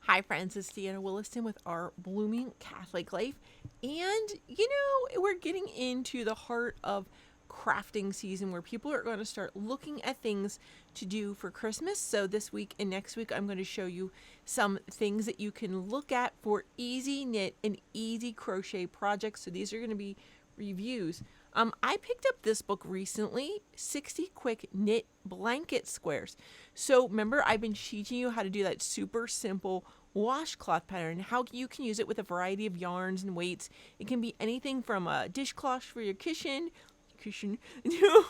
Hi friends, it's Deanna Williston with Our Blooming Catholic Life. And we're getting into the heart of crafting season where people are going to start looking at things to do for Christmas. So this week and next week, I'm going to show you some things that you can look at for easy knit and easy crochet projects. So these are going to be reviews. I picked up this book recently, 60 Quick Knit Blanket Squares. So remember, I've been teaching you how to do that super simple washcloth pattern, how you can use it with a variety of yarns and weights. It can be anything from a dishcloth for your kitchen to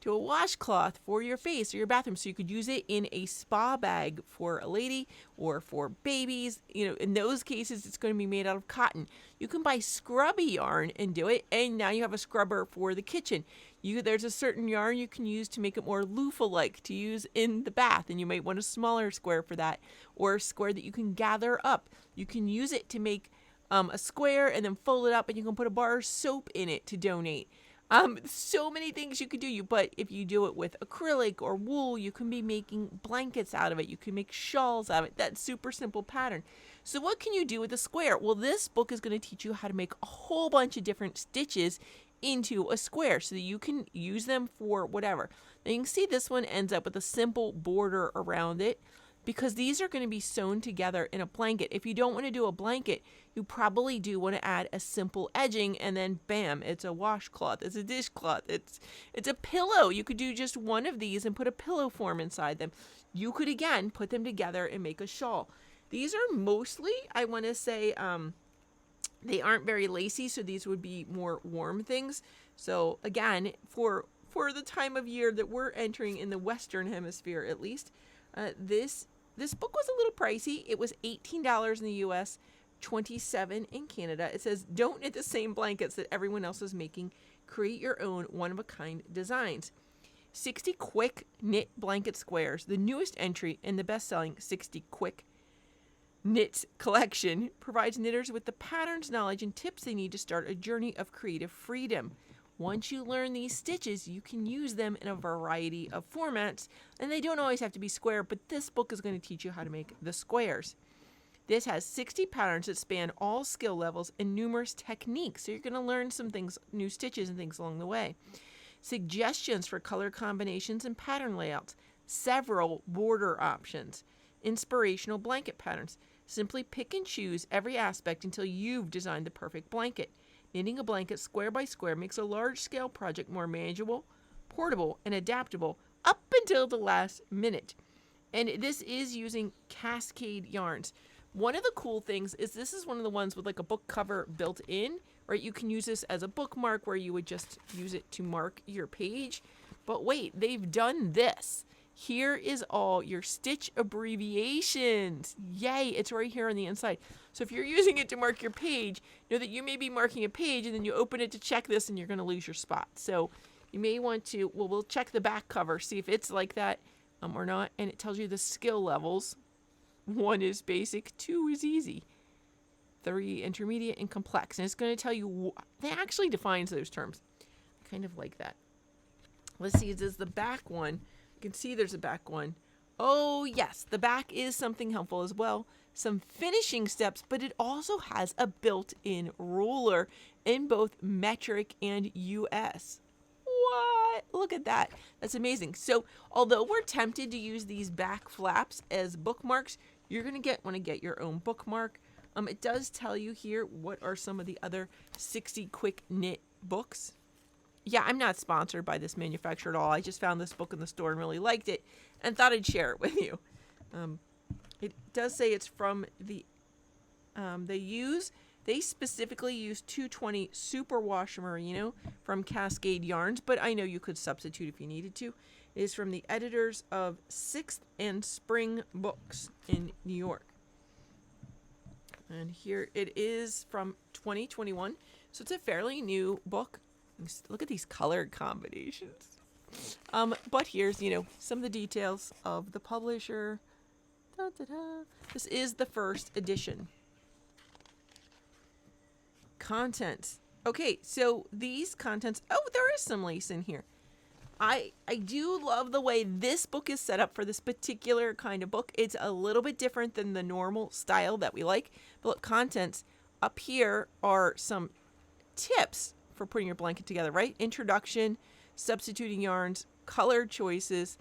a washcloth for your face or your bathroom. So you could use it in a spa bag for a lady or for babies. In those cases, it's going to be made out of cotton. You can buy scrubby yarn and do it, and now you have a scrubber for the kitchen. There's a certain yarn you can use to make it more loofah-like to use in the bath, and you might want a smaller square for that, or a square that you can gather up. You can use it to make a square and then fold it up, and you can put a bar of soap in it to donate. So many things you could do. But if you do it with acrylic or wool, you can be making blankets out of it. You can make shawls out of it. That super simple pattern. So what can you do with a square? Well, this book is going to teach you how to make a whole bunch of different stitches into a square so that you can use them for whatever. Now you can see this one ends up with a simple border around it, because these are going to be sewn together in a blanket. If you don't want to do a blanket, you probably do want to add a simple edging, and then bam, it's a washcloth, it's a dishcloth, it's a pillow. You could do just one of these and put a pillow form inside them. You could, again, put them together and make a shawl. These are mostly, I want to say, they aren't very lacy, so these would be more warm things. So again, for the time of year that we're entering in the Western Hemisphere, at least, this book was a little pricey. It was $18 in the U.S., $27 in Canada. It says, don't knit the same blankets that everyone else is making. Create your own one-of-a-kind designs. 60 Quick Knit Blanket Squares, the newest entry in the best-selling 60 Quick Knits collection, provides knitters with the patterns, knowledge, and tips they need to start a journey of creative freedom. Once you learn these stitches, you can use them in a variety of formats, and they don't always have to be square, but this book is going to teach you how to make the squares. This has 60 patterns that span all skill levels and numerous techniques, so you're going to learn some things, new stitches and things along the way. Suggestions for color combinations and pattern layouts, several border options, inspirational blanket patterns. Simply pick and choose every aspect until you've designed the perfect blanket. Knitting a blanket square by square makes a large-scale project more manageable, portable, and adaptable up until the last minute. And this is using Cascade yarns. One of the cool things is this is one of the ones with like a book cover built in, right? You can use this as a bookmark where you would just use it to mark your page. But wait, they've done this. Here is all your stitch abbreviations. Yay, it's right here on the inside. So if you're using it to mark your page, know that you may be marking a page and then you open it to check this and you're going to lose your spot. So you may want to, we'll check the back cover, see if it's like that or not. And it tells you the skill levels. 1 is basic, 2 is easy, 3 intermediate, and complex. And it's going to tell you, they actually defines those terms. I kind of like that. Let's see, is the back one? You can see there's a back one. Oh yes, the back is something helpful as well. Some finishing steps, but it also has a built-in ruler in both metric and US. What? Look at that. That's amazing. So although we're tempted to use these back flaps as bookmarks, you're going to want to get your own bookmark. It does tell you here what are some of the other 60 Quick Knit books. Yeah, I'm not sponsored by this manufacturer at all. I just found this book in the store and really liked it and thought I'd share it with you. It does say it's from the, they specifically use 220 Superwash Merino from Cascade Yarns, but I know you could substitute if you needed to. It is from the editors of 6th and Spring Books in New York. And here it is from 2021. So it's a fairly new book. Look at these color combinations. But here's, some of the details of the publisher. Da, da, da. This is the first edition. Contents. Okay, so these contents, there is some lace in here. I do love the way this book is set up for this particular kind of book. It's a little bit different than the normal style that we like. But look, contents up here are some tips for putting your blanket together, right? Introduction, substituting yarns, color choices,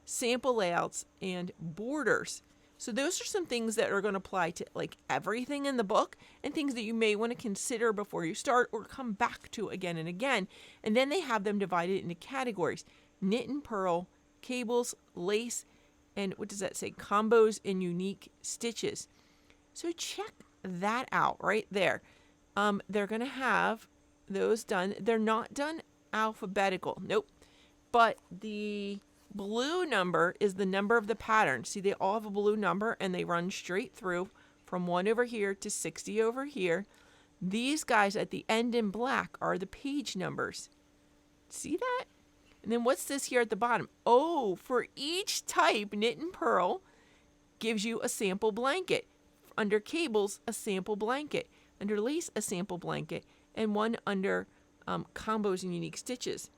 sample layouts, and borders. So those are some things that are going to apply to like everything in the book and things that you may want to consider before you start or come back to again and again. And then they have them divided into categories: knit and purl, cables, lace, and what does that say? Combos and unique stitches. So check that out right there. They're going to have those done. They're not done alphabetical. Nope. But the blue number is the number of the pattern. See, they all have a blue number and they run straight through from 1 over here to 60 over here. These guys at the end in black are the page numbers. See that? And then what's this here at the bottom? Oh, for each type, knit and purl gives you a sample blanket. Under cables, a sample blanket. Under lace, a sample blanket. And one under combos and unique stitches.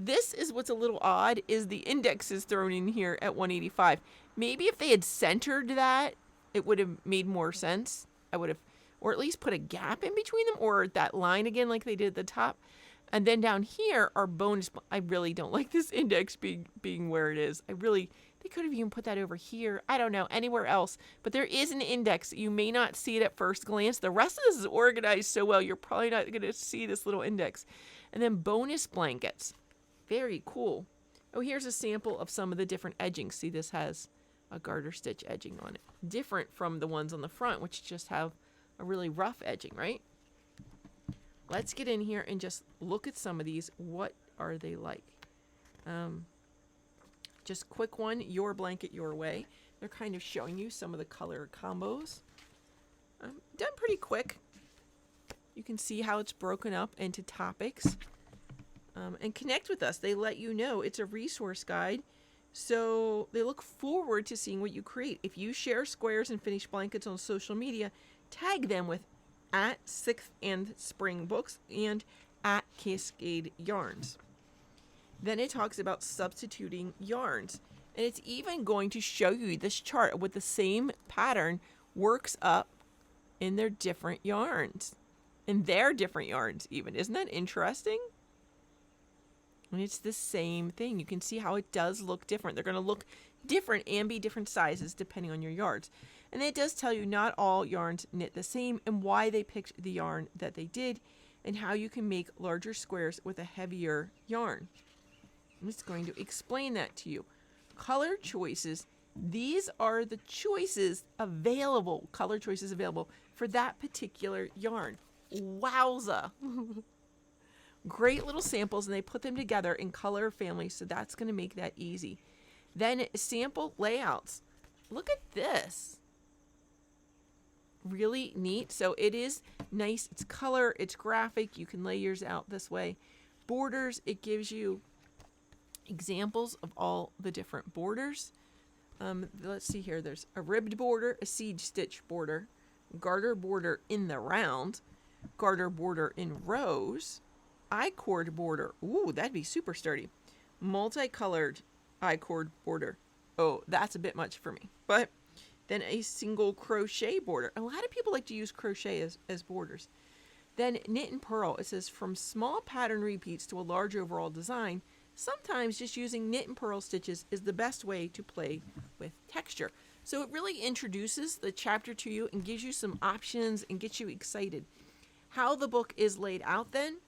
This is what's a little odd, is the index is thrown in here at 185. Maybe if they had centered that, it would have made more sense. I would have, or at least put a gap in between them, or that line again like they did at the top. And then down here are bonus. I really don't like this index being where it is. They could have even put that over here. I don't know, anywhere else. But there is an index. You may not see it at first glance. The rest of this is organized so well, you're probably not going to see this little index. And then bonus blankets. Very cool. Oh, here's a sample of some of the different edgings. See, this has a garter stitch edging on it. Different from the ones on the front, which just have a really rough edging, right? Let's get in here and just look at some of these. What are they like? Just quick one, Your Blanket Your Way. They're kind of showing you some of the color combos. Done pretty quick. You can see how it's broken up into topics. And connect with us. They let you know it's a resource guide. So they look forward to seeing what you create. If you share squares and finished blankets on social media, tag them with @6th and Spring Books and @Cascade Yarns. Then it talks about substituting yarns. And it's even going to show you this chart with the same pattern works up in their different yarns. In their different yarns even. Isn't that interesting? And it's the same thing. You can see how it does look different. They're going to look different and be different sizes depending on your yards. And it does tell you not all yarns knit the same and why they picked the yarn that they did and how you can make larger squares with a heavier yarn. And it's going to explain that to you. Color choices. These are the choices available, color choices available for that particular yarn. Wowza. Great little samples, and they put them together in color families, so that's going to make that easy. Then sample layouts. Look at this. Really neat. So it is nice. It's color, it's graphic. You can lay yours out this way. Borders, it gives you examples of all the different borders. Let's see here. There's a ribbed border, a siege stitch border, garter border in the round, garter border in rows, I-cord border. Ooh, that'd be super sturdy. Multicolored I-cord border. Oh, that's a bit much for me. But then a single crochet border. A lot of people like to use crochet as borders. Then knit and purl. It says from small pattern repeats to a large overall design. Sometimes just using knit and purl stitches is the best way to play with texture. So it really introduces the chapter to you and gives you some options and gets you excited. How the book is laid out then.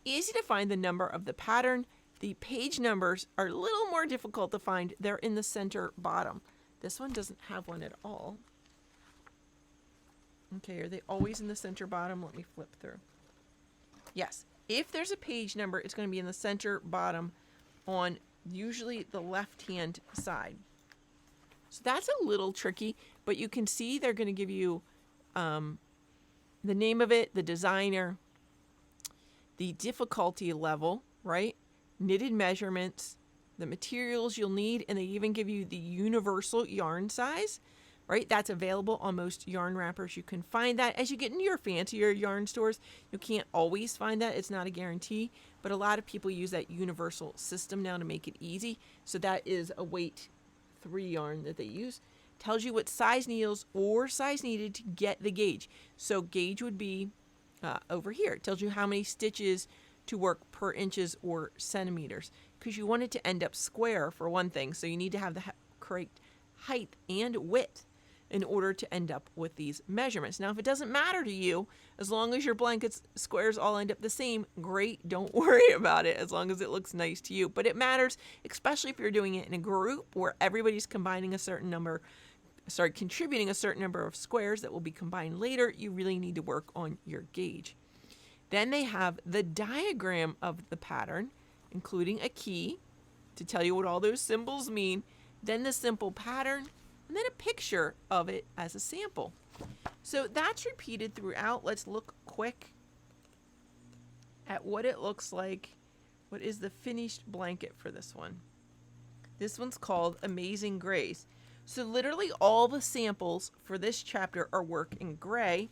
Easy to find the number of the pattern. The page numbers are a little more difficult to find. They're in the center bottom. This one doesn't have one at all. Okay, are they always in the center bottom? Let me flip through. Yes, if there's a page number, it's going to be in the center bottom on usually the left-hand side. So that's a little tricky, but you can see they're going to give you the name of it, the designer, the difficulty level, right? Knitted measurements, the materials you'll need, and they even give you the universal yarn size, right? That's available on most yarn wrappers. You can find that as you get into your fancier yarn stores. You can't always find that. It's not a guarantee, but a lot of people use that universal system now to make it easy. So that is a weight 3 yarn that they use. Tells you what size needles or size needed to get the gauge. So gauge would be over here. It tells you how many stitches to work per inches or centimeters, because you want it to end up square for one thing. So you need to have the correct height and width in order to end up with these measurements. Now, if it doesn't matter to you, as long as your blanket's squares all end up the same, great, don't worry about it, as long as it looks nice to you. But it matters, especially if you're doing it in a group where everybody's combining a certain number, contributing a certain number of squares that will be combined later. You really need to work on your gauge. Then they have the diagram of the pattern, including a key to tell you what all those symbols mean, then the simple pattern, and then a picture of it as a sample. So that's repeated throughout. Let's look quick at what it looks like. What is the finished blanket for this one? This one's called Amazing Grays. So literally all the samples for this chapter are work in gray,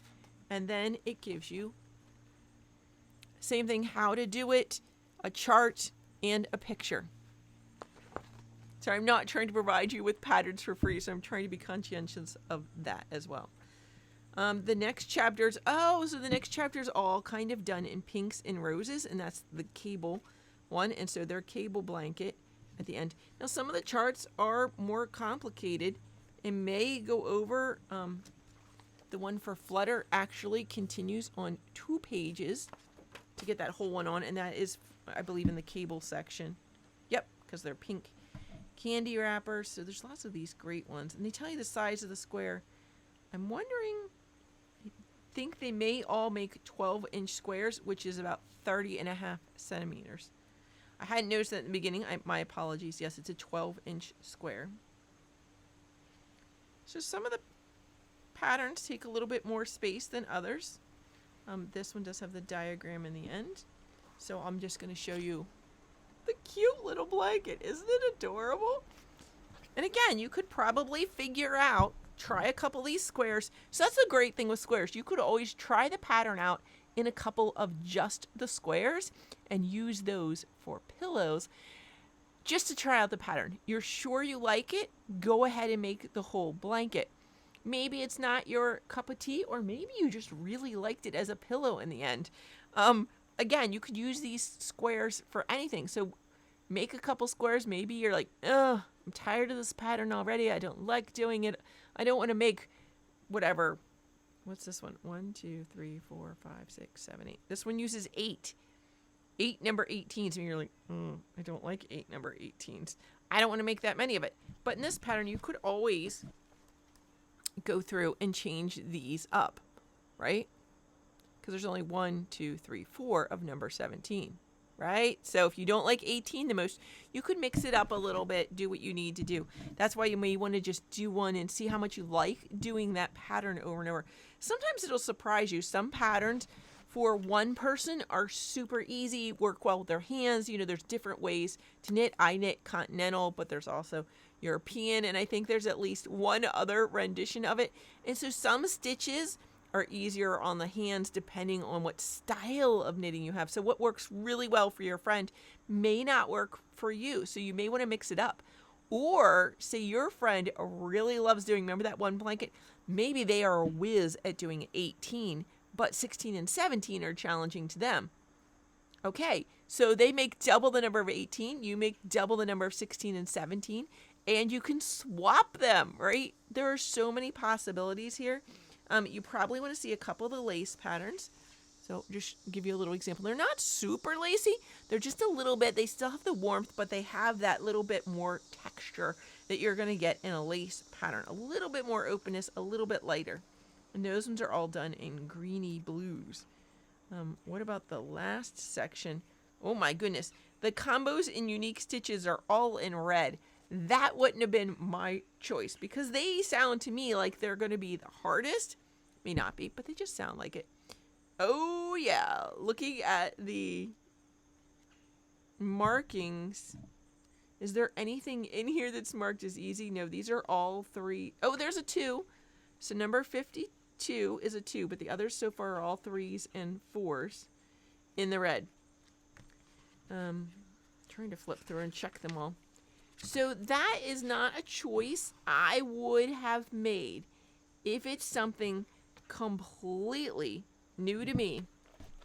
and then it gives you same thing, how to do it, a chart, and a picture. So I'm not trying to provide you with patterns for free, so I'm trying to be conscientious of that as well. The next chapters, so the next chapter's all kind of done in pinks and roses, and that's the cable one, and so their cable blanket at the end. Now some of the charts are more complicated and may go over. The one for Flutter actually continues on 2 pages to get that whole one on, and that is, I believe, in the cable section. Yep, because they're pink candy wrappers. So there's lots of these great ones, and they tell you the size of the square. I'm wondering, I think they may all make 12-inch squares, which is about 30.5 centimeters. I hadn't noticed that in the beginning. My apologies. Yes, it's a 12-inch square. So some of the patterns take a little bit more space than others. This one does have the diagram in the end. So I'm just going to show you the cute little blanket. Isn't it adorable? And again, you could probably figure out, try a couple of these squares. So that's the great thing with squares. You could always try the pattern out in a couple of just the squares and use those for pillows just to try out the pattern. You're sure you like it? Go ahead and make the whole blanket. Maybe it's not your cup of tea, or maybe you just really liked it as a pillow in the end. Again, you could use these squares for anything. So make a couple squares. Maybe you're like, ugh, I'm tired of this pattern already. I don't like doing it. I don't want to make whatever. What's this one? 1, 2, 3, 4, 5, 6, 7, 8. This one uses 8. 8 number 18s. And you're like, I don't like 8 number 18s. I don't want to make that many of it. But in this pattern, you could always go through and change these up, right? Because there's only 1, 2, 3, 4 of number 17, right? So if you don't like 18 the most, you could mix it up a little bit, do what you need to do. That's why you may want to just do one and see how much you like doing that pattern over and over. Sometimes it'll surprise you. Some patterns for one person are super easy, work well with their hands. You know, there's different ways to knit. I knit continental, but there's also European, and I think there's at least one other rendition of it. And so some stitches are easier on the hands depending on what style of knitting you have. So what works really well for your friend may not work for you. So you may want to mix it up. Or say your friend really loves doing, remember that one blanket? Maybe they are a whiz at doing 18, but 16 and 17 are challenging to them. Okay, so they make double the number of 18, you make double the number of 16 and 17, and you can swap them, right? There are so many possibilities here. You probably want to see a couple of the lace patterns. So just give you a little example. They're not super lacy. They're just a little bit. They still have the warmth, but they have that little bit more texture that you're going to get in a lace pattern. A little bit more openness, a little bit lighter. And those ones are all done in greeny blues. What about the last section? Oh my goodness. The combos and unique stitches are all in red. That wouldn't have been my choice because they sound to me like they're going to be the hardest. May not be, but they just sound like it. Oh yeah, looking at the markings, Is there anything in here that's marked as easy? No, these are all 3. Oh, there's a 2. So number 52 is a 2, but the others so far are all 3s and 4s in the red. Trying to flip through and check them all. So that is not a choice I would have made if it's something completely new to me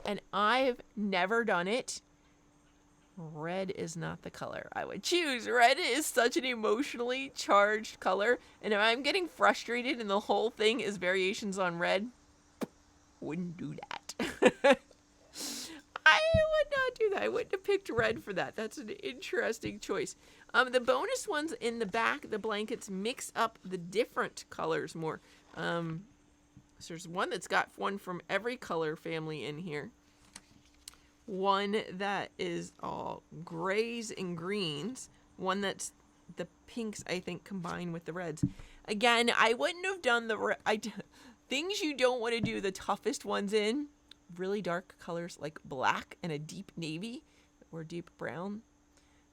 and I've never done it. Red is not the color I would choose. Red is such an emotionally charged color, and if I'm getting frustrated and the whole thing is variations on red, wouldn't do that. I would not do that. I wouldn't have picked red for that. That's an interesting choice. The bonus ones in the back, the blankets mix up the different colors more. So there's one that's got one from every color family in here. One that is all grays and greens. One that's the pinks, I think, combined with the reds. Again, I wouldn't have done things you don't want to do the toughest ones in. Really dark colors like black and a deep navy or deep brown.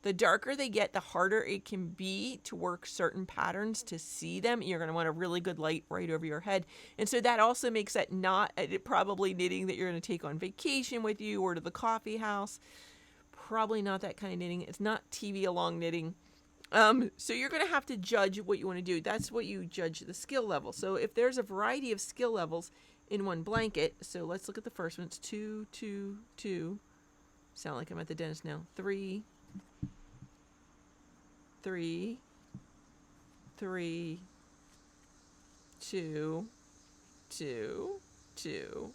The darker they get, the harder it can be to work certain patterns to see them. You're going to want a really good light right over your head. And so that also makes that not probably knitting that you're going to take on vacation with you or to the coffee house. Probably not that kind of knitting. It's not TV along knitting. So you're going to have to judge what you want to do. That's what you judge the skill level. So if there's a variety of skill levels in one blanket, so let's look at the first one. It's 2, 2, 2. Sound like I'm at the dentist now. 3, 3, 3, 2, 2, 2,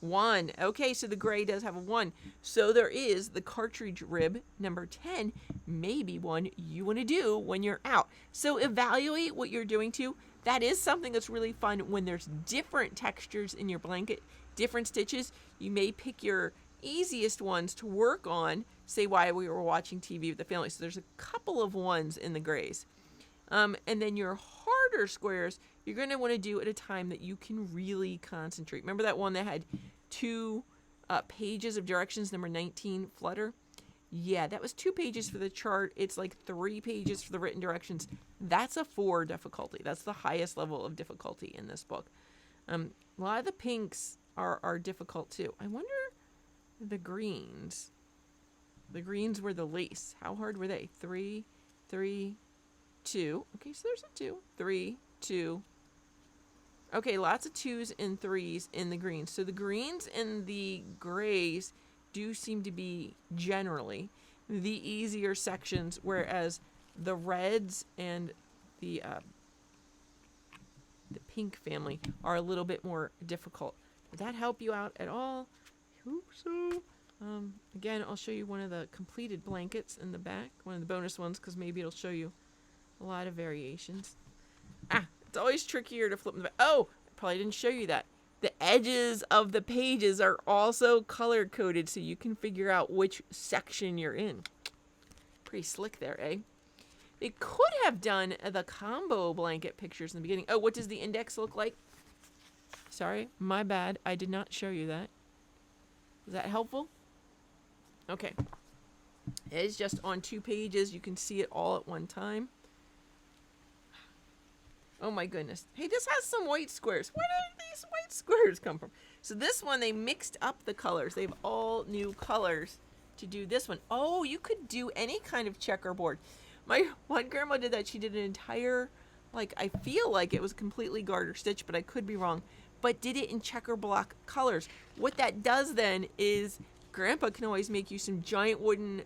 1. Okay, so the gray does have a 1. So there is the cartridge rib number 10, maybe one you want to do when you're out. So evaluate what you're doing too. That is something that's really fun when there's different textures in your blanket, different stitches. You may pick your easiest ones to work on, say while we were watching TV with the family. So there's a couple of ones in the grays. And then your harder squares, you're going to want to do at a time that you can really concentrate. Remember that one that had 2 pages of directions, number 19, Flutter? Yeah, that was 2 pages for the chart. It's like 3 pages for the written directions. That's a 4 difficulty. That's the highest level of difficulty in this book. A lot of the pinks are difficult too. I wonder the greens. The greens were the lace. How hard were they? 3, 3, 2. Okay, so there's a 2. 3, 2. Okay, lots of 2s and 3s in the greens. So the greens and the grays do seem to be generally the easier sections, whereas the reds and the pink family are a little bit more difficult. Did that help you out at all? I hope so. Again, I'll show you one of the completed blankets in the back, one of the bonus ones, because maybe it'll show you a lot of variations. It's always trickier to flip them back. Oh, I probably didn't show you that. The edges of the pages are also color-coded so you can figure out which section you're in. Pretty slick there, eh? They could have done the combo blanket pictures in the beginning. Oh, what does the index look like? Sorry, my bad. I did not show you that. Is that helpful? Okay. It is just on 2 pages. You can see it all at one time. Oh my goodness. Hey, this has some white squares. Where did these white squares come from? So this one, they mixed up the colors. They have all new colors to do this one. Oh, you could do any kind of checkerboard. My one grandma did that. She did an entire, I feel like it was completely garter stitch, but I could be wrong. But did it in checker block colors. What that does then is Grandpa can always make you some giant wooden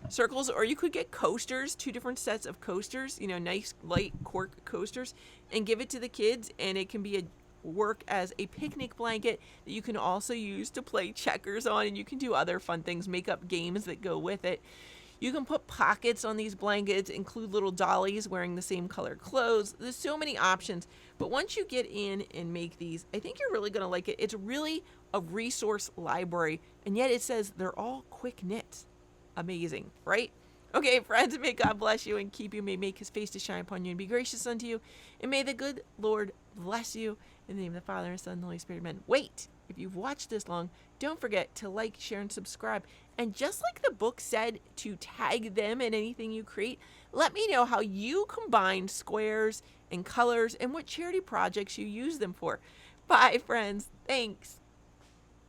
circles, or you could get coasters, 2 different sets of coasters, nice light cork coasters, and give it to the kids, and it can be work as a picnic blanket that you can also use to play checkers on, and you can do other fun things, make up games that go with it. You can put pockets on these blankets, include little dollies wearing the same color clothes. There's so many options. But once you get in and make these, I think you're really going to like it. It's really a resource library, and yet it says they're all quick knits. Amazing, right? Okay, friends, may God bless you and keep you. May make his face to shine upon you and be gracious unto you. And may the good Lord bless you. In the name of the Father, and Son, and the Holy Spirit, amen. Wait, if you've watched this long, don't forget to like, share, and subscribe. And just like the book said to tag them in anything you create, let me know how you combine squares and colors and what charity projects you use them for. Bye, friends. Thanks.